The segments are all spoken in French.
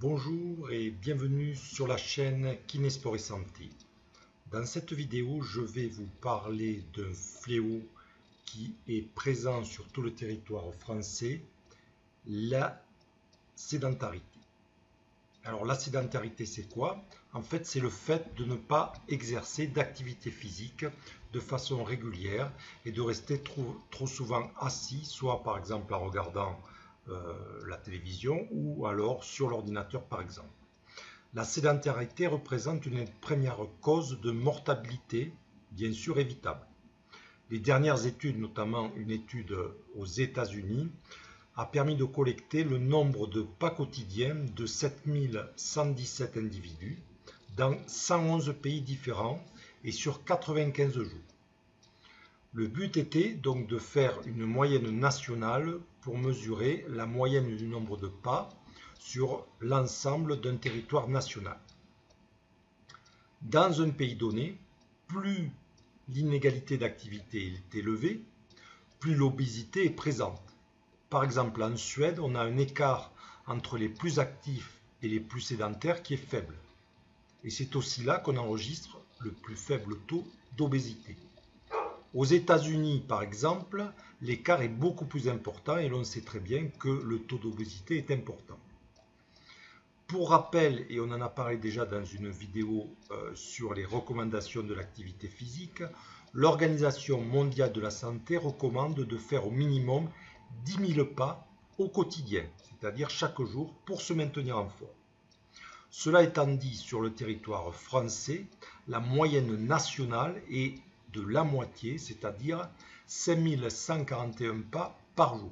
Bonjour et bienvenue sur la chaîne Kinésport et Santé. Dans cette vidéo, je vais vous parler d'un fléau qui est présent sur tout le territoire français, la sédentarité. Alors la sédentarité, c'est quoi? En fait, c'est le fait de ne pas exercer d'activité physique de façon régulière et de rester trop souvent assis, soit par exemple en regardant la télévision ou alors sur l'ordinateur par exemple. La sédentarité représente une première cause de mortalité, bien sûr évitable. Les dernières études, notamment une étude aux États-Unis, a permis de collecter le nombre de pas quotidiens de 7117 individus dans 111 pays différents et sur 95 jours. Le but était donc de faire une moyenne nationale pour mesurer la moyenne du nombre de pas sur l'ensemble d'un territoire national. Dans un pays donné, plus l'inégalité d'activité est élevée, plus l'obésité est présente. Par exemple, en Suède, on a un écart entre les plus actifs et les plus sédentaires qui est faible. Et c'est aussi là qu'on enregistre le plus faible taux d'obésité. Aux États-Unis, par exemple, l'écart est beaucoup plus important et l'on sait très bien que le taux d'obésité est important. Pour rappel, et on en a parlé déjà dans une vidéo sur les recommandations de l'activité physique, l'Organisation mondiale de la santé recommande de faire au minimum 10 000 pas au quotidien, c'est-à-dire chaque jour, pour se maintenir en forme. Cela étant dit, sur le territoire français, la moyenne nationale est de la moitié, c'est-à-dire 5 141 pas par jour.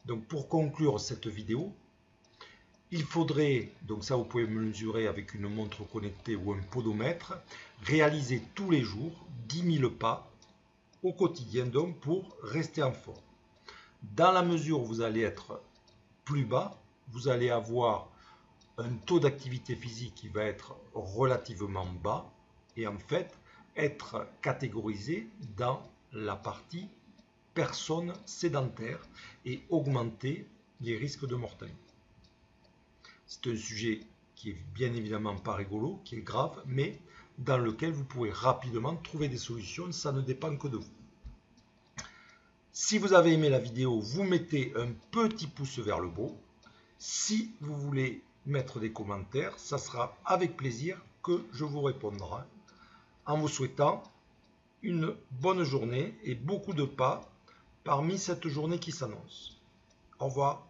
Donc pour conclure cette vidéo, il faudrait, donc ça vous pouvez mesurer avec une montre connectée ou un podomètre, réaliser tous les jours 10 000 pas au quotidien donc pour rester en forme. Dans la mesure où vous allez être plus bas, vous allez avoir un taux d'activité physique qui va être relativement bas et en fait être catégorisé dans la partie personnes sédentaires et augmenter les risques de mortalité. C'est un sujet qui est bien évidemment pas rigolo, qui est grave, mais dans lequel vous pourrez rapidement trouver des solutions, ça ne dépend que de vous. Si vous avez aimé la vidéo, vous mettez un petit pouce vers le bas. Si vous voulez mettre des commentaires, ça sera avec plaisir que je vous répondrai en vous souhaitant une bonne journée et beaucoup de pas parmi cette journée qui s'annonce. Au revoir.